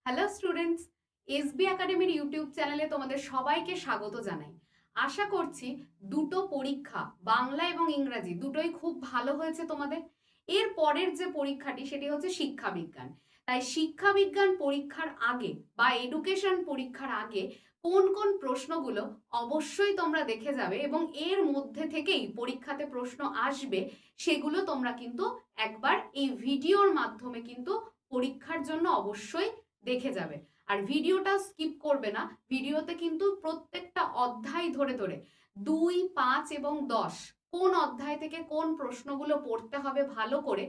Hello students, SB একাডেমির YouTube চ্যানেলে তোমাদের সবাইকে স্বাগত জানাই। আশা করছি দুটো পরীক্ষা বাংলা এবং ইংরাজি দুটোই খুব ভালো হয়েছে তোমাদের। এর পরের যে পরীক্ষাটি সেটি হচ্ছে শিক্ষা বিজ্ঞান। তাই শিক্ষা বিজ্ঞান পরীক্ষার আগে বা এডুকেশন পরীক্ষার আগে কোন কোন প্রশ্নগুলো অবশ্যই তোমরা দেখে যাবে এবং এর মধ্যে থেকেই পরীক্ষাতে প্রশ্ন আসবে, সেগুলো তোমরা কিন্তু একবার এই ভিডিওর মাধ্যমে কিন্তু পরীক্ষার জন্য অবশ্যই দেখে যাবে। আর ভিডিওটা স্কিপ করবে না, ভিডিওতে কিন্তু প্রত্যেকটা অধ্যায় ধরে ধরে 2, 5 এবং 10 কোন অধ্যায় থেকে কোন প্রশ্নগুলো পড়তে হবে ভালো করে,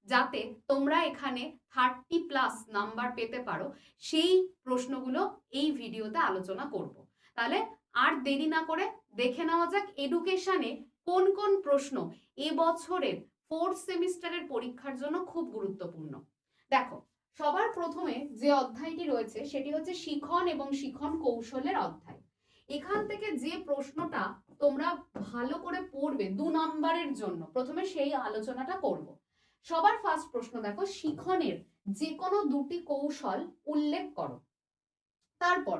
যাতে তোমরা এখানে 30+ নাম্বার পেতে পারো, সেই প্রশ্নগুলো এই ভিডিওতে আলোচনা করব। তাহলে আর দেরি না করে দেখে নেওয়া যাক এডুকেশনে কোন কোন প্রশ্ন এবছরের 4th সেমিস্টারের পরীক্ষার জন্য খুব গুরুত্বপূর্ণ। দেখো, সবার প্রথমে যে অধ্যায়টি রয়েছে সেটি হচ্ছে শিখন এবং শিখন কৌশলের অধ্যায়। এখান থেকে যে প্রশ্নটা তোমরা ভালো করে পড়বে 2 নম্বরের জন্য, প্রথমে সেই আলোচনাটা করব। সবার ফার্স্ট প্রশ্ন দেখো, শিখনের যে কোনো দুটি কৌশল উল্লেখ করো। তারপর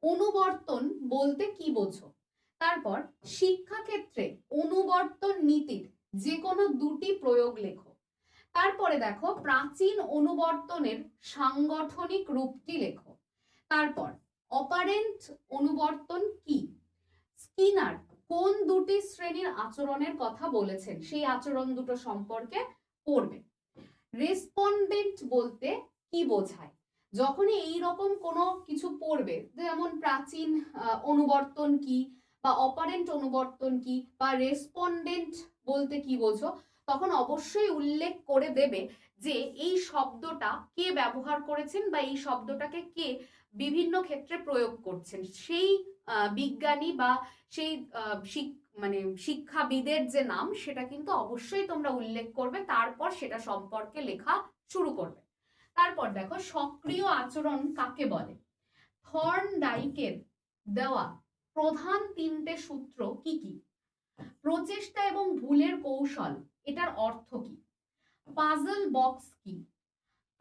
অনুবর্তন বলতে কি বোঝো? তারপর শিক্ষাক্ষেত্রে অনুবর্তন নীতির যে কোনো দুটি প্রয়োগ লেখো। তারপরে দেখো, প্রাচীন অনুবর্তনের সাংগঠনিক রূপটি লেখো। তারপর অপারেন্ট অনুবর্তন কি? স্কিনার কোন দুটি শ্রেণীর আচরণের কথা বলেছেন, সেই আচরণ দুটো সম্পর্কে পড়বে। রেসপন্ডেন্ট বলতে কি বোঝায়? যখনই এই রকম কোনো কিছু পড়বে, যেমন প্রাচীন অনুবর্তন কি বা অপারেন্ট অনুবর্তন কি বা রেসপন্ডেন্ট বলতে কি বোঝো, তখন অবশ্যই উল্লেখ করে দেবে যে এই শব্দটা কে ব্যবহার করেছেন বা এই শব্দটাকে কে বিভিন্ন ক্ষেত্রে প্রয়োগ করছেন, সেই বিজ্ঞানী বা সেই মানে শিক্ষাবিদের যে নাম সেটা কিন্তু অবশ্যই তোমরা উল্লেখ করবে, তারপর সেটা সম্পর্কে লেখা শুরু করবে। তারপর দেখো, সক্রিয় আচরণ কাকে বলে? থর্নডাইকের দেওয়া প্রধান 3টে সূত্র কি কি? প্রচেষ্টা এবং ভুলের কৌশল, এটার অর্থ কি? পাজল বক্স কি?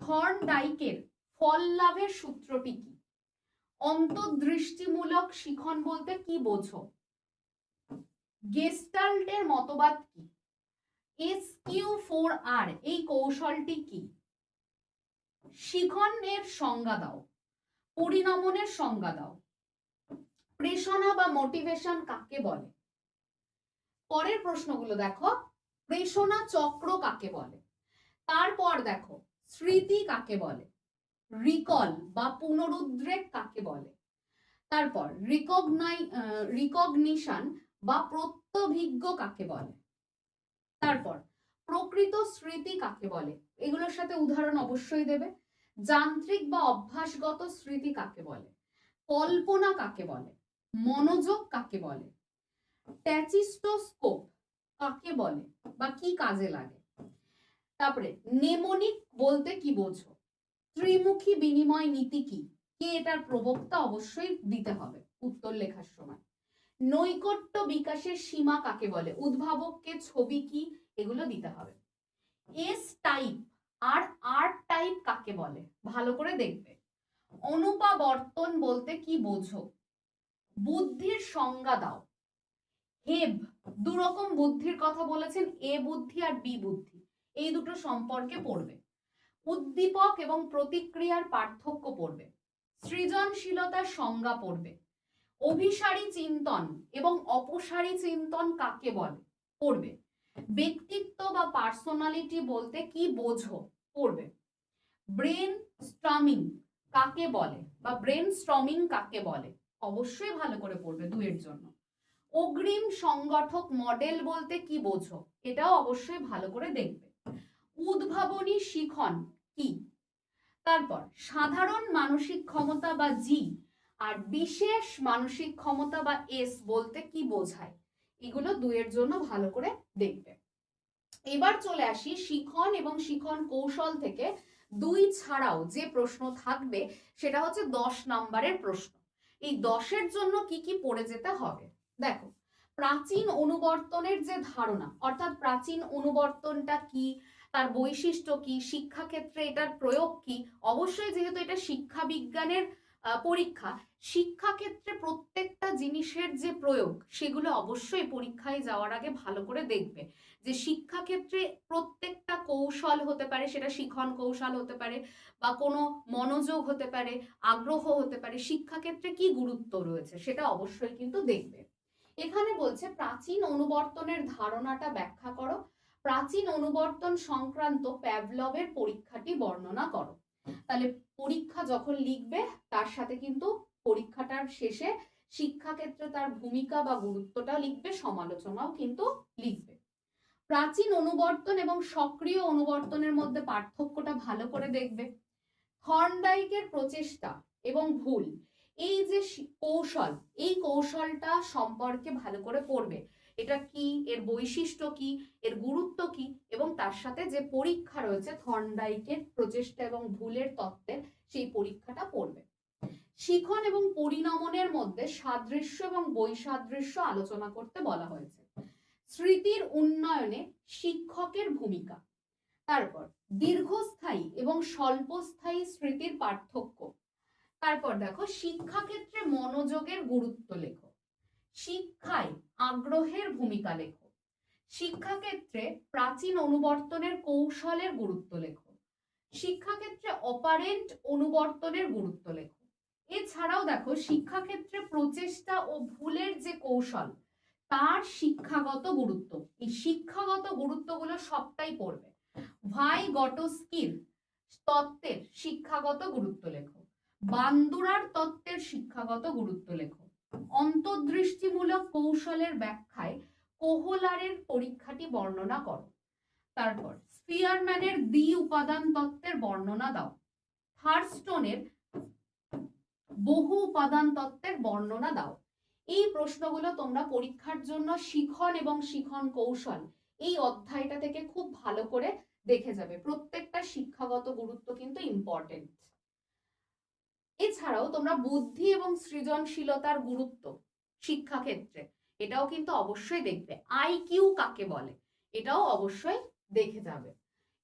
থর্নডাইকের ফল লাভের সূত্রটি কি? অন্তর্দৃষ্টিমূলক শিখন বলতে কি বোঝো? গেস্টাল্টের মতবাদ কি? SQ4R এই কৌশলটি কি? শিখনের সংজ্ঞা দাও। পরিণমনের সংজ্ঞা দাও। প্রেষণা বা মোটিভেশন কাকে বলে? পরের প্রশ্নগুলো দেখো, প্রেষণা চক্র কাকে বলে? তারপর দেখো, স্মৃতি কাকে বলে? রিকল বা পুনরুদ্রেক কাকে বলে? তারপর রিকগনিশন বা প্রত্যভিজ্ঞ কাকে বলে? তারপর প্রকৃত স্মৃতি কাকে বলে? এগুলোর সাথে উদাহরণ অবশ্যই দেবে। যান্ত্রিক বা অভ্যাসগত স্মৃতি কাকে বলে? কল্পনা কাকে বলে? মনোযোগ কাকে বলে? ট্যাচিস্টোস্কোপ কাকে বলে বা কি কাজে লাগে? তারপরে নেমোনিক বলতে কি বোঝো? ত্রিমুখী বিনিময় নীতি কি? কে এটার প্রবক্তা? অবশ্যই দিতে হবে উত্তর লেখার সময়। নৈকট্য বিকাশের সীমা কাকে বলে? উদ্ভাবককে, ছবি কি, এগুলো দিতে হবে। এস টাইপ আর আর টাইপ কাকে বলে? ভালো করে দেখবে। অনুপাবর্তন বলতে কি বোঝো? বুদ্ধির সংজ্ঞা দাও। হেব দুরকম বুদ্ধির কথা বলেছেন, এ বুদ্ধি আর বি বুদ্ধি, এই দুটো সম্পর্কে পড়বে। উদ্দীপক এবং প্রতিক্রিয়ার পার্থক্য পড়বে। সৃজনশীলতার সংজ্ঞা পড়বে। অভিসারী চিন্তন এবং অপসারী চিন্তন কাকে বলে? পড়বে। ব্যক্তিত্ব বা পার্সোনালিটি বলতে কি বোঝো? পড়বে। ব্রেন স্টর্মিং কাকে বলে বা ব্রেন স্টর্মিং কাকে বলে? অবশ্যই ভালো করে পড়বে 2 এর জন্য। অগ্রিম সংগঠক মডেল বলতে কি বোঝো? এটাও অবশ্যই ভালো করে দেখবে। উদ্ভাবনী শিখন কি? তারপর সাধারণ মানসিক ক্ষমতা বা জি আর বিশেষ মানসিক ক্ষমতা বা এস বলতে কি বোঝায়? এগুলো 2 এর জন্য ভালো করে দেখবে। এবার চলে আসি শিখন এবং শিখন কৌশল থেকে 2 ছাড়াও যে প্রশ্ন থাকবে সেটা হচ্ছে 10 নম্বরের প্রশ্ন। এই 10 এর জন্য কি কি পড়ে যেতে হবে? দেখো, প্রাচীন অনুবর্তনের যে ধারণা, অর্থাৎ প্রাচীন অনুবর্তনটা কি, তার বৈশিষ্ট্য কি, শিক্ষাক্ষেত্রে এটার প্রয়োগ কি। অবশ্যই যেহেতু এটা শিক্ষা বিজ্ঞানের পরীক্ষা, শিক্ষাক্ষেত্রে প্রত্যেকটা জিনিসের যে প্রয়োগ সেগুলো অবশ্যই পরীক্ষায় যাওয়ার আগে ভালো করে দেখবে। যে শিক্ষাক্ষেত্রে প্রত্যেকটা কৌশল হতে পারে, সেটা শিখন কৌশল হতে পারে বা কোনো মনোযোগ হতে পারে, আগ্রহ হতে পারে, শিক্ষাক্ষেত্রে কি গুরুত্ব রয়েছে সেটা অবশ্যই কিন্তু দেখবে। এখানে বলছে প্রাচীন অনুবর্তনের ধারণাটা ব্যাখ্যা করো। প্রাচীন অনুবর্তন সংক্রান্ত প্যাভলভের পরীক্ষাটি বর্ণনা করো। তাহলে পরীক্ষা যখন লিখবে তার সাথে কিন্তু পরীক্ষাটার শেষে শিক্ষাক্ষেত্রে তার ভূমিকা বা গুরুত্বটা লিখবে, সমালোচনাও কিন্তু লিখবে। প্রাচীন অনুবর্তন এবং সক্রিয় অনুবর্তনের মধ্যে পার্থক্যটা ভালো করে দেখবে। থর্নডাইকের প্রচেষ্টা এবং ভুল, এই যে কৌশল, এই কৌশলটা সম্পর্কে ভালো করে পড়বে। এটা কি, এর বৈশিষ্ট্য কি, এর গুরুত্ব কি, এবং তার সাথে যে পরীক্ষা রয়েছে থর্নডাইকের প্রচেষ্টা এবং ভুলের তত্ত্বের, সেই পরীক্ষাটা পড়বে। শিখন এবং পরিণমনের মধ্যে সাদৃশ্য এবং বৈসাদৃশ্য আলোচনা করতে বলা হয়েছে। স্মৃতির উন্নয়নে শিক্ষকের ভূমিকা। তারপর দীর্ঘস্থায়ী এবং স্বল্পস্থায়ী স্মৃতির পার্থক্য। তারপর দেখো শিক্ষাক্ষেত্রে মনোযোগের গুরুত্ব লেখো। শিক্ষায় আগ্রহের ভূমিকা লেখো। শিক্ষাক্ষেত্রে প্রাচীন অনুবর্তনের কৌশলের গুরুত্ব লেখো। শিক্ষাক্ষেত্রে অপারেন্ট অনুবর্তনের গুরুত্ব লেখো। এছাড়াও দেখো শিক্ষাক্ষেত্রে প্রচেষ্টা ও ভুলের যে কৌশল, তার শিক্ষাগত গুরুত্ব, এই শিক্ষাগত গুরুত্বগুলো সবটাই পড়বে। ভাইগটস্কির তত্ত্বের শিক্ষাগত গুরুত্ব লেখো। বান্দুরার তত্ত্বের শিক্ষাগত গুরুত্ব লেখো। অন্তর্দৃষ্টিমূলক কৌশলের ব্যাখ্যায় কোহলারের পরীক্ষাটি বর্ণনা করো। তারপর স্পিয়ারম্যানের দ্বি উপাদান তত্ত্বের বর্ণনা দাও। থার্স্টোনের বহু উপাদান তত্ত্বের বর্ণনা দাও। এই প্রশ্নগুলো তোমরা পরীক্ষার জন্য শিখন এবং শিখন কৌশল এই অধ্যায়টা থেকে খুব ভালো করে দেখে যাবে। প্রত্যেকটা শিক্ষাগত গুরুত্ব কিন্তু ইম্পর্টেন্ট। এছাড়াও তোমরা বুদ্ধি এবং সৃজনশীলতার গুরুত্ব শিক্ষাক্ষেত্রে, এটাও কিন্তু অবশ্যই দেখবে। আইকিউ কাকে বলে, এটাও অবশ্যই দেখে যাবে।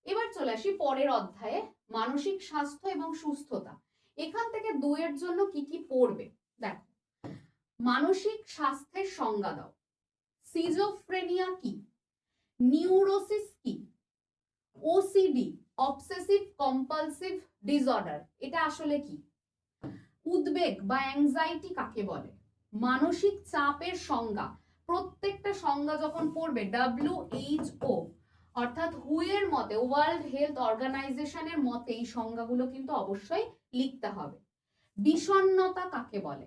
এবার চলে আসি পরের অধ্যায়ে, মানসিক স্বাস্থ্য এবং সুস্থতা। এখান থেকে দুইয়ের জন্য কি কি পড়বে দেখো। মানসিক স্বাস্থ্যের সংজ্ঞা দাও। সিজোফ্রেনিয়া কি, নিউরোসিস কি, ওসিডি অবসেসিভ কম্পালসিভ ডিসঅর্ডার এটা আসলে কি, উদ্বেগ বা অ্যাংজাইটি কাকে বলে, মানসিক চাপের সংজ্ঞা। প্রত্যেকটা সংজ্ঞা যখন পড়বে WHO অর্থাৎ হু এর মতে, ওয়ার্ল্ড হেলথ অর্গানাইজেশনের মতে এই সংজ্ঞাগুলো কিন্তু অবশ্যই লিখতে হবে। বিষণ্ণতা কাকে বলে,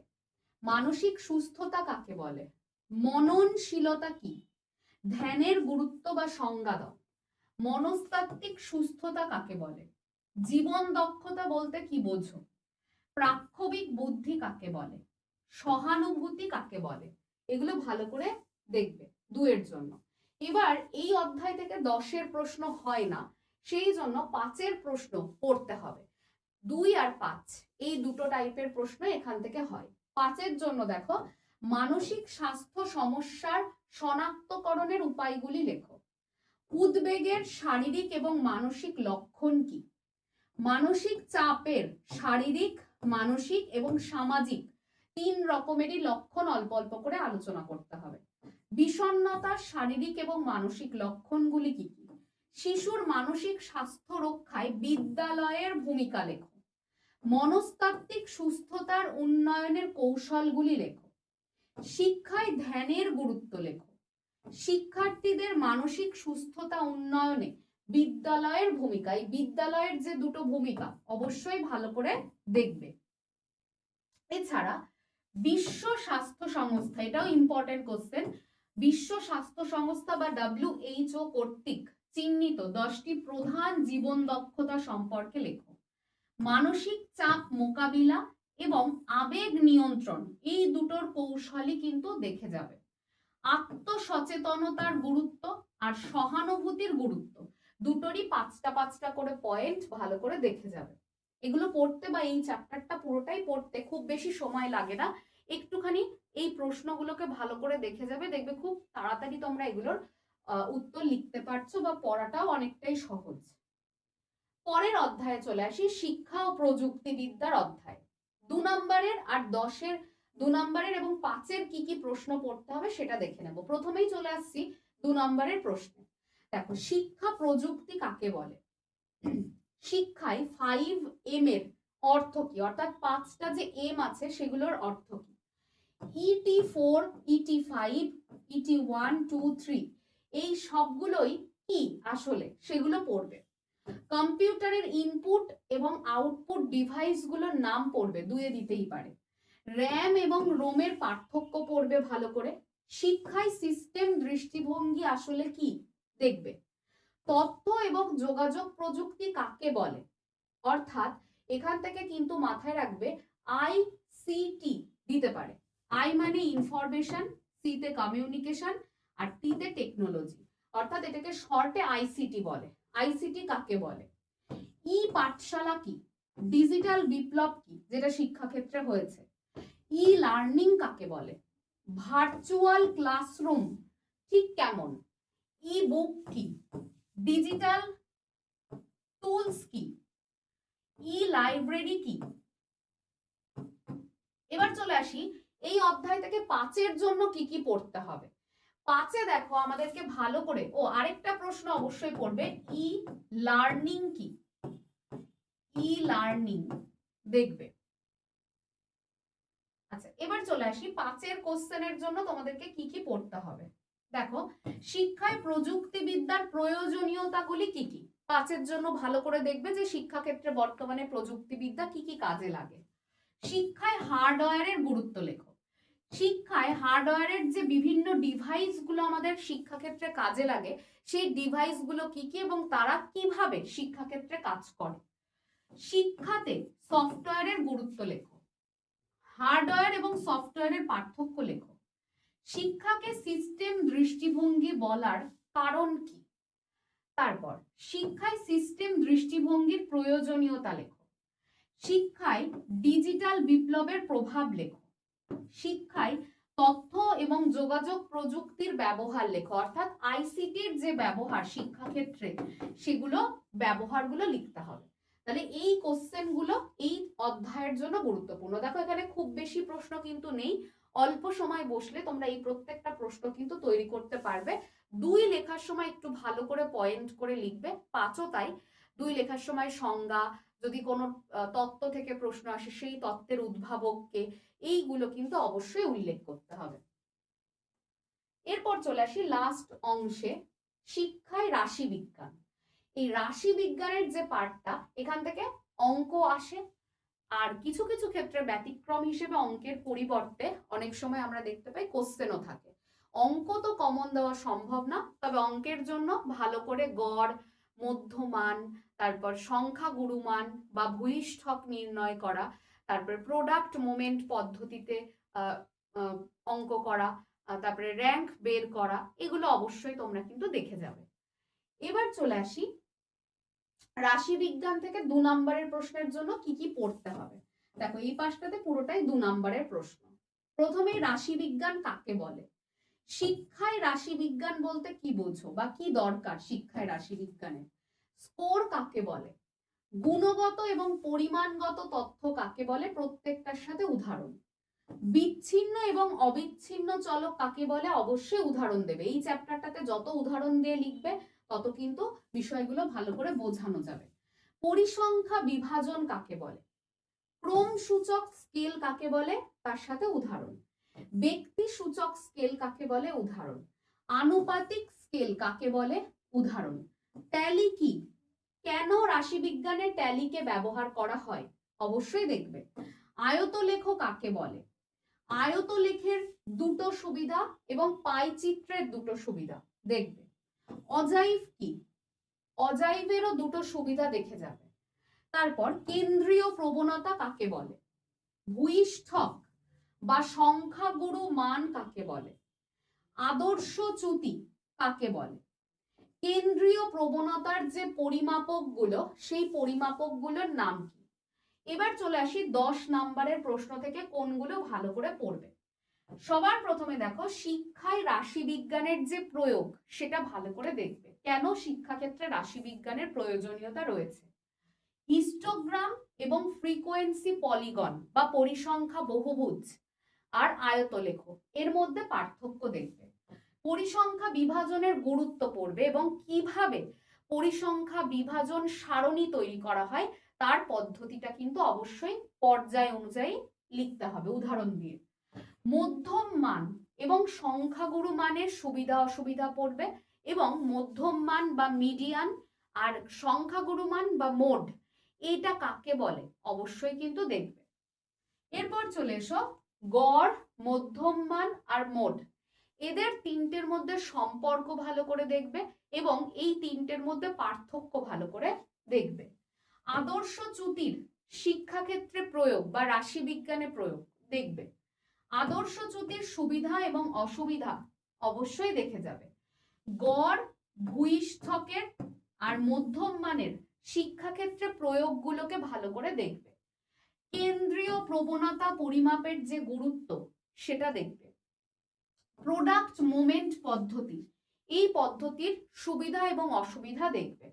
মানসিক সুস্থতা কাকে বলে, মননশীলতা কি, ধ্যানের গুরুত্ব বা সংজ্ঞা দাও। মনস্তাত্ত্বিক সুস্থতা কাকে বলে, জীবন দক্ষতা বলতে কি বোঝো, প্রাক্ষবিক বুদ্ধি কাকে বলে, সহানুভূতি কাকে বলে, এগুলো ভালো করে দেখবে দুয়ের জন্য। এবার এই অধ্যায় থেকে 10-এর প্রশ্ন হয় না, সেই জন্য 5-এর প্রশ্ন পড়তে হবে। 2 আর 5 এই দুটো টাইপের প্রশ্ন এখান থেকে হয়। 5-এর জন্য দেখো, মানসিক স্বাস্থ্য সমস্যার শনাক্তকরণের উপায়গুলি লেখো। উদ্বেগের শারীরিক এবং মানসিক লক্ষণ কি, মানসিক চাপের শারীরিক, মানসিক এবং সামাজিক 3 রকমেরই লক্ষণ অল্প অল্প করে আলোচনা করতে হবে। বিষণ্ণতার শারীরিক এবং মানসিক লক্ষণগুলি কি কি, শিশুর মানসিক স্বাস্থ্য রক্ষায় বিদ্যালয়ের ভূমিকা লেখো। মনস্তাত্ত্বিক সুস্থতার উন্নয়নের কৌশলগুলি লেখো। শিক্ষায় ধ্যানের গুরুত্ব লেখো। শিক্ষার্থীদের মানসিক সুস্থতা উন্নয়নে বিদ্যালয়ের ভূমিকা, এই বিদ্যালয়ের যে দুটো ভূমিকা অবশ্যই ভালো করে দেখবে। এছাড়া বিশ্ব স্বাস্থ্য সংস্থা, এটাও ইম্পর্টেন্ট কোশ্চেন, বিশ্ব স্বাস্থ্য সংস্থা বা WHO কর্তৃক চিহ্নিত 10টি প্রধান জীবন দক্ষতা সম্পর্কে লেখো। মানসিক চাপ মোকাবিলা এবং আবেগ নিয়ন্ত্রণ এই দুটোর কৌশলই কিন্তু দেখে যাবে। আত্মসচেতনতার গুরুত্ব আর সহানুভূতির গুরুত্ব দুটোরই 5টা 5টা করে পয়েন্ট ভালো করে দেখে যাবে। এগুলো পড়তে বা এই চ্যাপ্টারটা পুরোটাই পড়তে খুব বেশি সময় লাগে না, একটুখানি এই প্রশ্নগুলোকে ভালো করে দেখে যাবে, দেখবে খুব তাড়াতাড়ি তোমরা এগুলোর উত্তর লিখতে পারছো বা পড়াটাও অনেকটাই সহজ। পরের অধ্যায়ে চলে আসি, শিক্ষা ও প্রযুক্তিবিদ্যার অধ্যায়। 2 নম্বরের আর 10-এর 2 নম্বরের এবং 5-এর কি কি প্রশ্ন পড়তে হবে সেটা দেখে নেব। প্রথমেই চলে আসছি 2 নম্বরের প্রশ্নে। দেখো, শিক্ষা প্রযুক্তি কাকে বলে? শিক্ষায় 5M এর অর্থ কি, অর্থাৎ 5টা যে এম আছে সেগুলোর অর্থ কি? ET4, ET5, ET1, 2, 3 এই সবগুলোই কি আসলে সেগুলো পড়বে। কম্পিউটারের ইনপুট এবং আউটপুট ডিভাইসগুলোর নাম পড়বে, দুয়ে দিতেই পারে। র্যাম এবং রোমের পার্থক্য পড়বে ভালো করে। শিক্ষায় সিস্টেম দৃষ্টিভঙ্গি আসলে কি দেখবে। তথ্য এবং যোগাযোগ প্রযুক্তি কাকে বলে, অর্থাৎ এখান থেকে কিন্তু মাথায় রাখবে ICT দিতে পারে। আই মানে ইনফরমেশন, সি তে কমিউনিকেশন, আর টি তে টেকনোলজি, অর্থাৎ এটাকে শর্টে আইসিটি বলে। আইসিটি কাকে বলে? ই পাঠশালা কি, ডিজিটাল বিপ্লব কি যেটা শিক্ষাক্ষেত্রে হয়েছে। ই লার্নিং কাকে বলে, ভার্চুয়াল ক্লাসরুম ঠিক কেমন, ই বুক কি, ডিজিটাল টুলস কি, ই লাইব্রেরি কি। এবার চলে আসি এই অধ্যায় থেকে 5-এর জন্য কি কি পড়তে হবে। 5-এ দেখো আমাদেরকে ভালো করে, আরেকটা প্রশ্ন অবশ্যই পড়বে, ই লার্নিং কি, ই লার্নিং দেখবে। আচ্ছা, এবার চলে আসি 5-এর কোশ্চেনের জন্য তোমাদেরকে কি কি পড়তে হবে। দেখো, শিক্ষায় প্রযুক্তিবিদ্যার প্রয়োজনীয়তাগুলি কি কি। 5-এর জন্য ভালো করে দেখবে যে শিক্ষাক্ষেত্রে বর্তমানে প্রযুক্তিবিদ্যা কি কি কাজে লাগে। শিক্ষায় হার্ডওয়্যারের গুরুত্ব লেখো। শিক্ষায় হার্ডওয়্যারের যে বিভিন্ন ডিভাইস গুলো আমাদের শিক্ষাক্ষেত্রে কাজে লাগে, সেই ডিভাইস গুলো কি কি এবং তারা কিভাবে শিক্ষাক্ষেত্রে কাজ করে। শিক্ষাতে সফটওয়্যারের গুরুত্ব লেখো। হার্ডওয়্যার এবং সফটওয়্যারের পার্থক্য লেখো। শিক্ষাকে সিস্টেম দৃষ্টিভঙ্গি বলার কারণ কি। তারপর শিক্ষায় সিস্টেম দৃষ্টিভঙ্গির প্রয়োজনীয়তা লেখো। শিক্ষায় ডিজিটাল বিপ্লবের প্রভাব লেখো। শিক্ষায় তথ্য এবং যোগাযোগ প্রযুক্তির ব্যবহার লেখো, অর্থাৎ আইসিটির যে ব্যবহার শিক্ষাক্ষেত্রে সেগুলো ব্যবহারগুলো লিখতে হবে। তাহলে এই কোশ্চেন গুলো এই অধ্যায়ের জন্য গুরুত্বপূর্ণ। দেখো, এখানে খুব বেশি প্রশ্ন কিন্তু নেই, অল্প সময় বসলে তোমরা এই প্রত্যেকটা প্রশ্ন কিন্তু তৈরি করতে পারবে। 2 লেখার সময় একটু ভালো করে পয়েন্ট করে লিখবে, 5ও তাই। 2 লেখার সময় সংজ্ঞা, যদি কোনো তত্ত্ব থেকে প্রশ্ন আসে সেই তত্ত্বের উদ্ভাবককে, এইগুলো কিন্তু অবশ্যই উল্লেখ করতে হবে। এরপর চলে আসি লাস্ট অংশে, শিক্ষায় রাশি বিজ্ঞান। এই রাশি বিজ্ঞানের যে পার্টটা, এখান থেকে অঙ্ক আসে, আর কিছু কিছু ক্ষেত্রে ব্যতিক্রম হিসেবে অঙ্কের পরিবর্তে অনেক সময় আমরা দেখতে পাই কোশ্চেনও থাকে। অঙ্ক তো কমন দেওয়া সম্ভব না, তবে অঙ্কের জন্য ভালো করে গড়, মধ্যমান, তারপর সংখ্যা গুরুমান বা ভূয়িষ্ঠক নির্ণয় করা, তারপরে প্রোডাক্ট মোমেন্ট পদ্ধতিতে অঙ্ক করা, তারপরে র্যাঙ্ক বের করা, এগুলো অবশ্যই তোমরা কিন্তু দেখে যাবে। এবার চলে আসি রাশি বিজ্ঞান থেকে 2 নম্বরের প্রশ্নের জন্য কি কি পড়তে হবে। দেখো, এই পাশটাতে পুরোটাই 2 নম্বরের প্রশ্ন। প্রথমেই রাশি বিজ্ঞান কাকে বলে। শিক্ষায় রাশি বিজ্ঞান বলতে কি বোঝো বা কি দরকার শিক্ষায় রাশি বিজ্ঞানের। স্কোর কাকে বলে। গুণগত এবং পরিমাণগত তথ্য কাকে বলে, প্রত্যেকটার সাথে উদাহরণ। বিচ্ছিন্ন এবং অবিচ্ছিন্ন চলক কাকে বলে, অবশ্যই উদাহরণ দেবে। এই চ্যাপ্টারটাতে যত উদাহরণ দিয়ে লিখবে তত কিন্তু বিষয়গুলো ভালো করে বোঝানো যাবে। পরিসংখ্যা বিভাজন কাকে বলে। ক্রম সূচক স্কেল কাকে বলে, তার সাথে উদাহরণ। ব্যক্তি সূচক স্কেল কাকে বলে, উদাহরণ। আনুপাতিক স্কেল কাকে বলে, উদাহরণ। ট্যালি কি, কেন রাশিবিজ্ঞানে ট্যালিকে ব্যবহার করা হয়, অবশ্যই দেখবে। আয়তলেখ কাকে বলে। আয়তলেখের 2টো সুবিধা এবং পাই চিত্রের 2টো সুবিধা দেখবে। অজাইভ কি, অজাইভেরও 2টো সুবিধা দেখে যাবে। তারপর কেন্দ্রীয় প্রবণতা কাকে বলে। ভূয়িষ্ঠক বা সংখ্যাগুরু মান কাকে বলে। আদর্শ চ্যুতি কাকে বলে। কেন্দ্রীয় প্রবণতার যে পরিমাপকগুলো, সেই পরিমাপকগুলোর নাম কি। এবার চলে আসি 10 নম্বরের প্রশ্ন থেকে কোনগুলো ভালো করে পড়বে। সবার প্রথমে দেখো, শিক্ষায় রাশিবিজ্ঞানের যে প্রয়োগ সেটা ভালো করে দেখবে। কেন শিক্ষাক্ষেত্রে রাশিবিজ্ঞানের প্রয়োজনীয়তা রয়েছে। হিস্টোগ্রাম এবং ফ্রিকোয়েন্সি পলিগন বা পরিসংখ্যা বহুভুজ আর আয়তলেখ, এর মধ্যে পার্থক্য দেখবে। পরিসংখ্যা বিভাজনের গুরুত্ব পড়বে এবং কিভাবে পরিসংখ্যা বিভাজন সারণী তৈরি করা হয় তার পদ্ধতিটা কিন্তু অবশ্যই পর্যায় অনুযায়ী লিখতে হবে উদাহরণ দিয়ে। মধ্যম মান এবং সংখ্যাগুরু মানের সুবিধা অসুবিধা পড়বে এবং মধ্যম মান বা মিডিয়ান আর সংখ্যাগুরু মান বা মোড এটা কাকে বলে অবশ্যই কিন্তু দেখবে। এরপর চলে এসো গড়, মধ্যম মান আর মোড, এদের তিনটের মধ্যে সম্পর্ক ভালো করে দেখবে এবং এই তিনটের মধ্যে পার্থক্য ভালো করে দেখবে। আদর্শ চ্যুতির শিক্ষাক্ষেত্রে প্রয়োগ বা রাশিবিজ্ঞানে প্রয়োগ দেখবে। আদর্শ চ্যুতির সুবিধা এবং অসুবিধা অবশ্যই দেখে যাবে। গড়, ভূইষ্ঠকের আর মধ্যম মানের শিক্ষাক্ষেত্রে প্রয়োগগুলোকে ভালো করে দেখবে। কেন্দ্রীয় প্রবণতা পরিমাপের যে গুরুত্ব সেটা দেখবে। প্রোডাক্ট মোমেন্ট পদ্ধতি, এই পদ্ধতির সুবিধা এবং অসুবিধা দেখবে।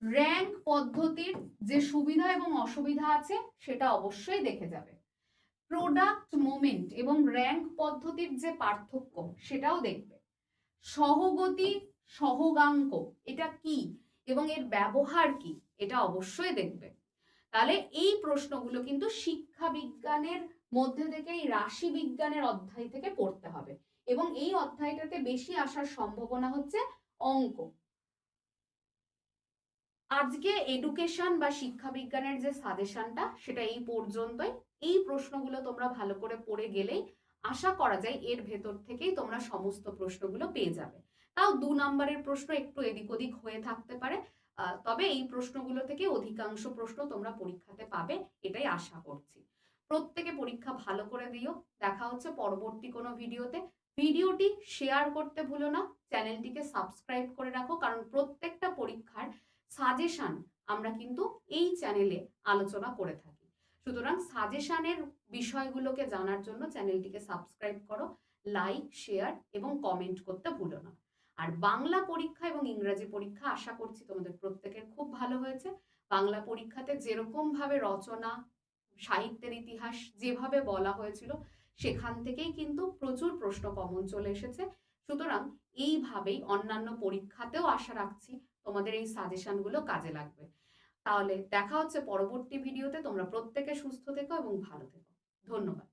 র্যাঙ্ক পদ্ধতির যে সুবিধা এবং অসুবিধা আছে সেটা অবশ্যই দেখে যাবে। প্রোডাক্ট মোমেন্ট এবং র্যাঙ্ক পদ্ধতির যে পার্থক্য সেটাও দেখবে। সহগতি সহগাঙ্ক এটা কি এবং এর ব্যবহার কি এটা অবশ্যই দেখবে। তাহলে এই প্রশ্নগুলো কিন্তু শিক্ষা বিজ্ঞানের মধ্যে থেকে এই রাশি বিজ্ঞানের অধ্যায় থেকে পড়তে হবে এবং এই অধ্যায়টাতে বেশি আসার সম্ভাবনা হচ্ছে অঙ্ক। আজকে এডুকেশন বা শিক্ষা বিজ্ঞানের যে সাজেশনটা সেটা এই পর্যন্তই। এই প্রশ্নগুলো তোমরা ভালো করে পড়ে গেলেই আশা করা যায় এর ভেতর থেকেই তোমরা সমস্ত প্রশ্নগুলো পেয়ে যাবে। তাও 2 নম্বরের প্রশ্ন একটু এদিক ওদিক হয়ে থাকতে পারে, তবে এই প্রশ্নগুলো থেকে অধিকাংশ প্রশ্ন তোমরা পরীক্ষাতে পাবে এটাই আশা করছি। প্রত্যেকে পরীক্ষা ভালো করে দিও। দেখা হচ্ছে পরবর্তী কোনো ভিডিওতে। ভিডিওটি শেয়ার করতে ভুলো না, চ্যানেলটিকে সাবস্ক্রাইব করে রাখো, কারণ প্রত্যেকটা পরীক্ষার সাজেশন আমরা কিন্তু এই চ্যানেলে আলোচনা করে থাকি। সুতরাং সাজেশনের বিষয়গুলোকে জানার জন্য চ্যানেলটিকে সাবস্ক্রাইব করো, লাইক, শেয়ার এবং কমেন্ট করতে ভুলো না। আর বাংলা পরীক্ষা এবং ইংরাজি পরীক্ষা আশা করছি তোমাদের প্রত্যেকের খুব ভালো হয়েছে। বাংলা পরীক্ষাতে যেরকম ভাবে রচনা, সাহিত্যের ইতিহাস যেভাবে বলা হয়েছিল সেখান থেকেই কিন্তু প্রচুর প্রশ্ন কমন চলে এসেছে। সুতরাং এইভাবেই অন্যান্য পরীক্ষাতেও আশা রাখছি তোমাদের এই সাজেশনগুলো কাজে লাগবে। তাহলে দেখা হচ্ছে পরবর্তী ভিডিওতে। তোমরা প্রত্যেকে সুস্থ থেকো এবং ভালো থেকো। ধন্যবাদ।